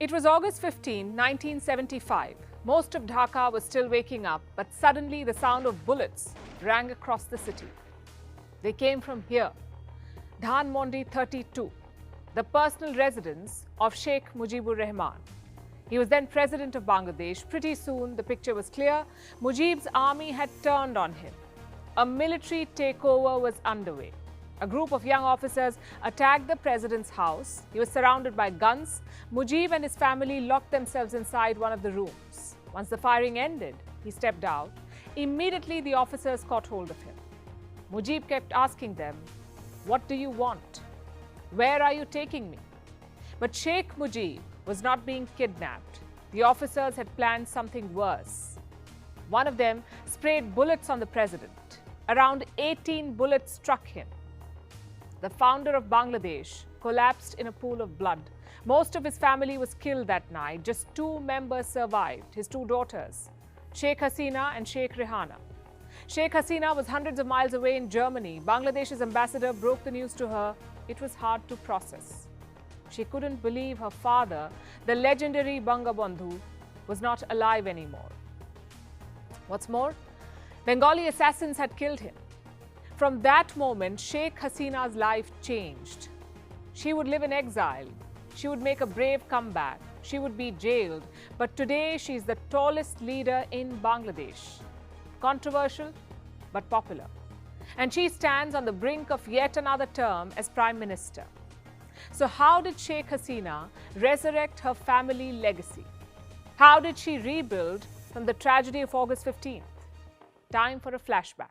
It was August 15, 1975. Most of Dhaka was still waking up, but suddenly the sound of bullets rang across the city. They came from here, Dhanmondi 32, the personal residence of Sheikh Mujibur Rahman. He was then president of Bangladesh. Pretty soon, the picture was clear. Mujib's army had turned on him. A military takeover was underway. A group of young officers attacked the president's house. He was surrounded by guns. Mujib and his family locked themselves inside one of the rooms. Once the firing ended, he stepped out. Immediately, the officers caught hold of him. Mujib kept asking them, "What do you want? Where are you taking me?" But Sheikh Mujib was not being kidnapped. The officers had planned something worse. One of them sprayed bullets on the president. Around 18 bullets struck him. The founder of Bangladesh collapsed in a pool of blood. Most of his family was killed that night. Just two members survived, his two daughters, Sheikh Hasina and Sheikh Rehana. Sheikh Hasina was hundreds of miles away in Germany. Bangladesh's ambassador broke the news to her. It was hard to process. She couldn't believe her father, the legendary Bangabandhu, was not alive anymore. What's more, Bengali assassins had killed him. From that moment, Sheikh Hasina's life changed. She would live in exile. She would make a brave comeback. She would be jailed. But today, she's the tallest leader in Bangladesh. Controversial, but popular. And she stands on the brink of yet another term as Prime Minister. So how did Sheikh Hasina resurrect her family legacy? How did she rebuild from the tragedy of August 15th? Time for a flashback.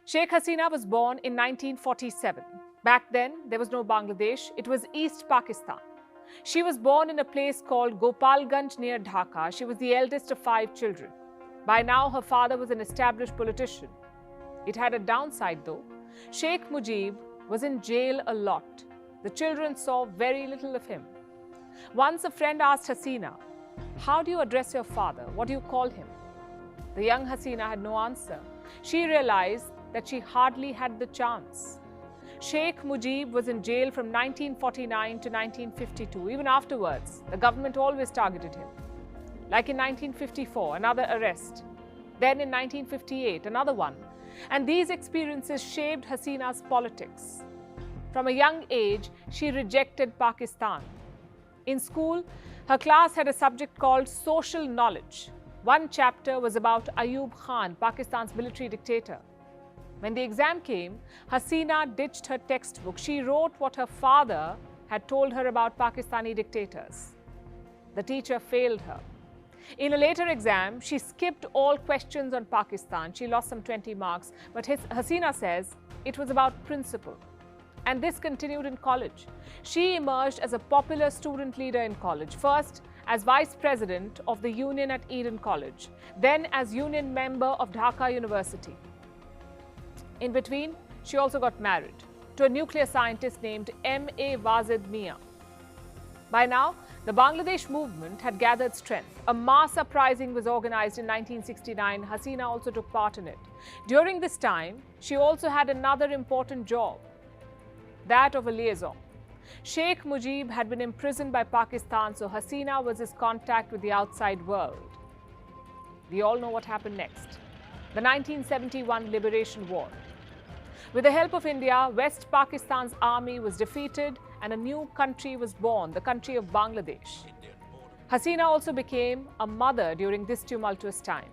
Sheikh Hasina was born in 1947. Back then, there was no Bangladesh. It was East Pakistan. She was born in a place called Gopalganj near Dhaka. She was the eldest of 5 children. By now, her father was an established politician. It had a downside though. Sheikh Mujib was in jail a lot. The children saw very little of him. Once a friend asked Hasina, "How do you address your father? What do you call him?" The young Hasina had no answer. She realized that she hardly had the chance. Sheikh Mujib was in jail from 1949 to 1952. Even afterwards, the government always targeted him. Like in 1954, another arrest. Then in 1958, another one. And these experiences shaped Hasina's politics. From a young age, she rejected Pakistan. In school, her class had a subject called social knowledge. One chapter was about Ayub Khan, Pakistan's military dictator. When the exam came, Hasina ditched her textbook. She wrote what her father had told her about Pakistani dictators. The teacher failed her. In a later exam, she skipped all questions on Pakistan. She lost some 20 marks, but Hasina says it was about principle. And this continued in college. She emerged as a popular student leader in college, first as vice president of the union at Eden College, then as union member of Dhaka University. In between, she also got married to a nuclear scientist named M.A. Wazid Mia. By now, the Bangladesh movement had gathered strength. A mass uprising was organized in 1969. Hasina also took part in it. During this time, she also had another important job, that of a liaison. Sheikh Mujib had been imprisoned by Pakistan, so Hasina was his contact with the outside world. We all know what happened next. The 1971 Liberation War. With the help of India, West Pakistan's army was defeated and a new country was born, the country of Bangladesh. Hasina also became a mother during this tumultuous time.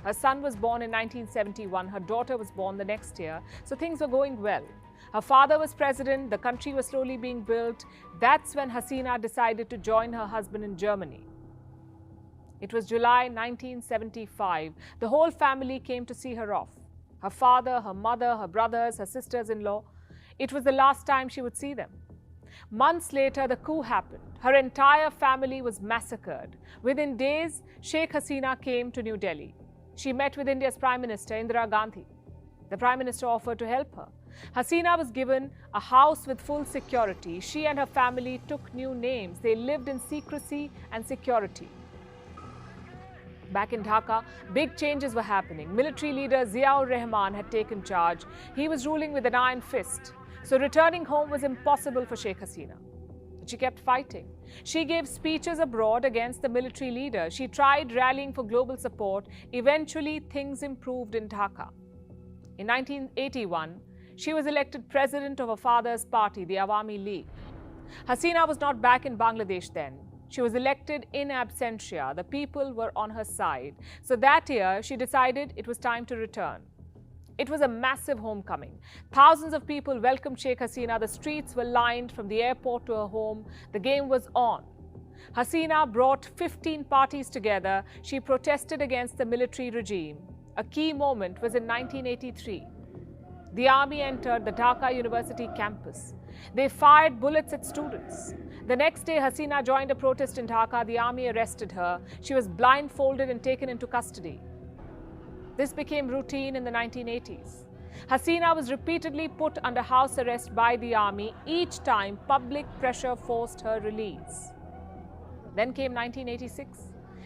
Her son was born in 1971, her daughter was born the next year, so things were going well. Her father was president, the country was slowly being built. That's when Hasina decided to join her husband in Germany. It was July 1975. The whole family came to see her off. Her father, her mother, her brothers, her sisters-in-law. It was the last time she would see them. Months later, the coup happened. Her entire family was massacred. Within days, Sheikh Hasina came to New Delhi. She met with India's Prime Minister, Indira Gandhi. The Prime Minister offered to help her. Hasina was given a house with full security. She and her family took new names. They lived in secrecy and security. Back in Dhaka, big changes were happening. Military leader Ziaur Rahman had taken charge. He was ruling with an iron fist. So returning home was impossible for Sheikh Hasina. But she kept fighting. She gave speeches abroad against the military leader. She tried rallying for global support. Eventually, things improved in Dhaka. In 1981, she was elected president of her father's party, the Awami League. Hasina was not back in Bangladesh then. She was elected in absentia. The people were on her side. So that year, she decided it was time to return. It was a massive homecoming. Thousands of people welcomed Sheikh Hasina. The streets were lined from the airport to her home. The game was on. Hasina brought 15 parties together. She protested against the military regime. A key moment was in 1983. The army entered the Dhaka University campus. They fired bullets at students. The next day, Hasina joined a protest in Dhaka. The army arrested her. She was blindfolded and taken into custody. This became routine in the 1980s. Hasina was repeatedly put under house arrest by the army. Each time, public pressure forced her release. Then came 1986.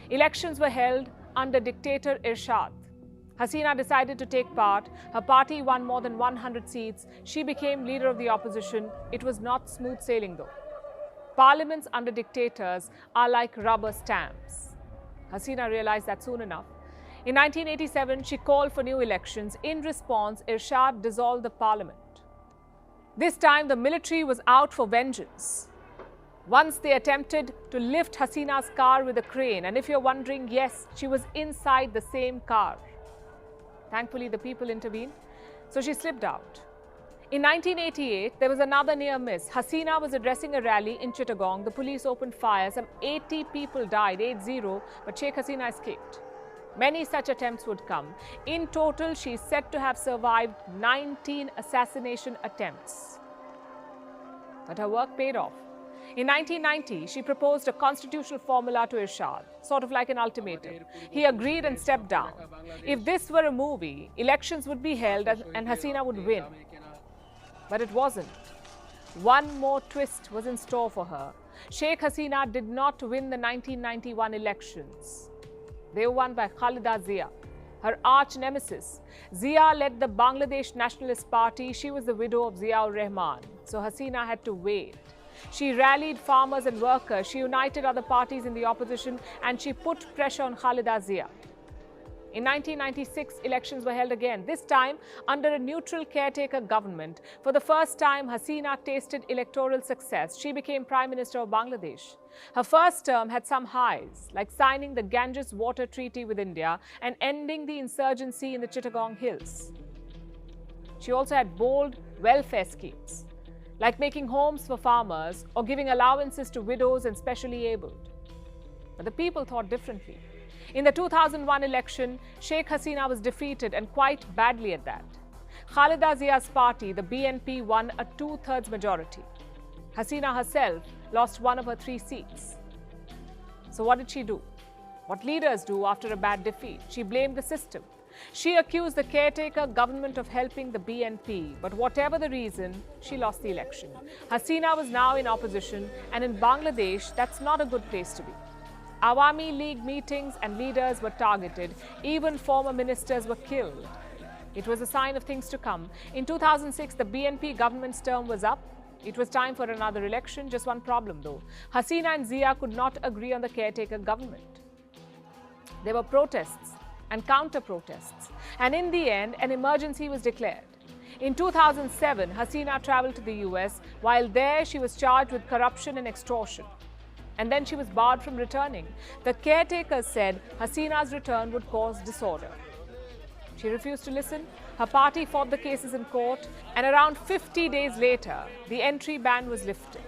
Elections were held under dictator Irshad. Hasina decided to take part. Her party won more than 100 seats. She became leader of the opposition. It was not smooth sailing though. Parliaments under dictators are like rubber stamps. Hasina realized that soon enough. In 1987, she called for new elections. In response, Irshad dissolved the parliament. This time, the military was out for vengeance. Once they attempted to lift Hasina's car with a crane. And if you're wondering, yes, she was inside the same car. Thankfully, the people intervened, so she slipped out. In 1988, there was another near miss. Hasina was addressing a rally in Chittagong. The police opened fire. Some 80 people died, 80, but Sheikh Hasina escaped. Many such attempts would come. In total, she is said to have survived 19 assassination attempts. But her work paid off. In 1990, she proposed a constitutional formula to Irshad, sort of like an ultimatum. He agreed and stepped down. If this were a movie, elections would be held and Hasina would win. But it wasn't. One more twist was in store for her. Sheikh Hasina did not win the 1991 elections. They were won by Khalida Zia, her arch nemesis. Zia led the Bangladesh Nationalist Party. She was the widow of Ziaur Rahman. So Hasina had to wait. She rallied farmers and workers. She united other parties in the opposition and she put pressure on Khalida Zia. In 1996, elections were held again, this time under a neutral caretaker government. For the first time, Hasina tasted electoral success. She became Prime Minister of Bangladesh. Her first term had some highs, like signing the Ganges Water Treaty with India and ending the insurgency in the Chittagong Hills. She also had bold welfare schemes, like making homes for farmers or giving allowances to widows and specially abled. But the people thought differently. In the 2001 election, Sheikh Hasina was defeated, and quite badly at that. Khalida Zia's party, the BNP, won a 2/3 majority. Hasina herself lost one of her 3 seats. So what did she do? What leaders do after a bad defeat? She blamed the system. She accused the caretaker government of helping the BNP, but whatever the reason, she lost the election. Hasina was now in opposition, and in Bangladesh, that's not a good place to be. Awami League meetings and leaders were targeted. Even former ministers were killed. It was a sign of things to come. In 2006, the BNP government's term was up. It was time for another election. Just one problem, though. Hasina and Zia could not agree on the caretaker government. There were protests and counter-protests. And in the end, an emergency was declared. In 2007, Hasina traveled to the US. While there, she was charged with corruption and extortion. And then she was barred from returning. The caretakers said Hasina's return would cause disorder. She refused to listen. Her party fought the cases in court. And around 50 days later, the entry ban was lifted.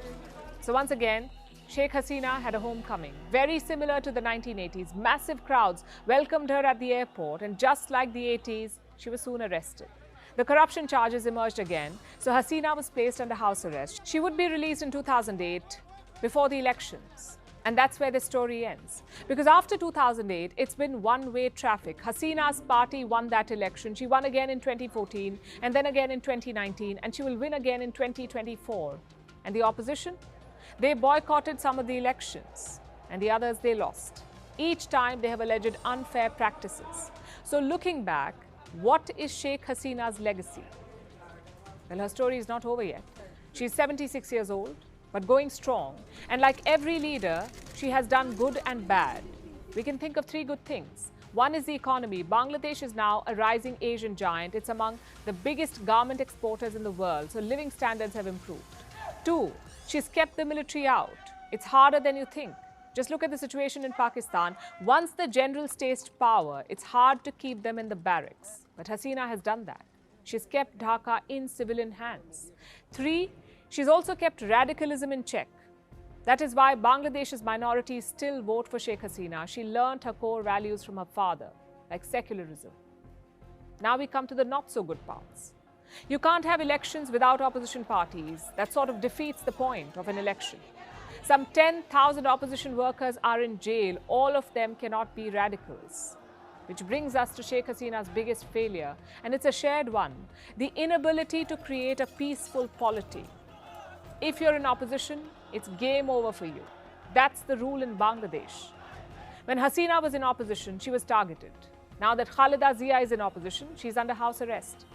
So once again, Sheikh Hasina had a homecoming, very similar to the 1980s. Massive crowds welcomed her at the airport, and just like the 80s, she was soon arrested. The corruption charges emerged again, so Hasina was placed under house arrest. She would be released in 2008, before the elections. And that's where the story ends. Because after 2008, it's been one-way traffic. Hasina's party won that election. She won again in 2014, and then again in 2019, and she will win again in 2024. And the opposition? They boycotted some of the elections, and the others they lost. Each time they have alleged unfair practices. So looking back, what is Sheikh Hasina's legacy? Well, her story is not over yet. She's 76 years old, but going strong. And like every leader, she has done good and bad. We can think of three good things. One is the economy. Bangladesh is now a rising Asian giant. It's among the biggest garment exporters in the world, so living standards have improved. Two, she's kept the military out. It's harder than you think. Just look at the situation in Pakistan. Once the generals taste power, it's hard to keep them in the barracks. But Hasina has done that. She's kept Dhaka in civilian hands. Three, she's also kept radicalism in check. That is why Bangladesh's minorities still vote for Sheikh Hasina. She learned her core values from her father, like secularism. Now we come to the not-so-good parts. You can't have elections without opposition parties. That sort of defeats the point of an election. Some 10,000 opposition workers are in jail. All of them cannot be radicals. Which brings us to Sheikh Hasina's biggest failure, and it's a shared one: the inability to create a peaceful polity. If you're in opposition, it's game over for you. That's the rule in Bangladesh. When Hasina was in opposition, she was targeted. Now that Khalida Zia is in opposition, she's under house arrest.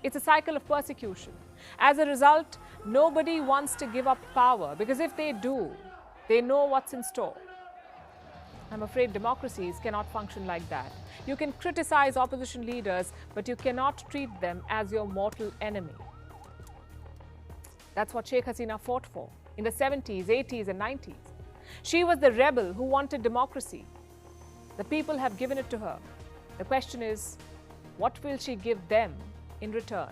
It's a cycle of persecution. As a result, nobody wants to give up power, because if they do, they know what's in store. I'm afraid democracies cannot function like that. You can criticize opposition leaders, but you cannot treat them as your mortal enemy. That's what Sheikh Hasina fought for in the 70s, 80s, and 90s. She was the rebel who wanted democracy. The people have given it to her. The question is, what will she give them in return?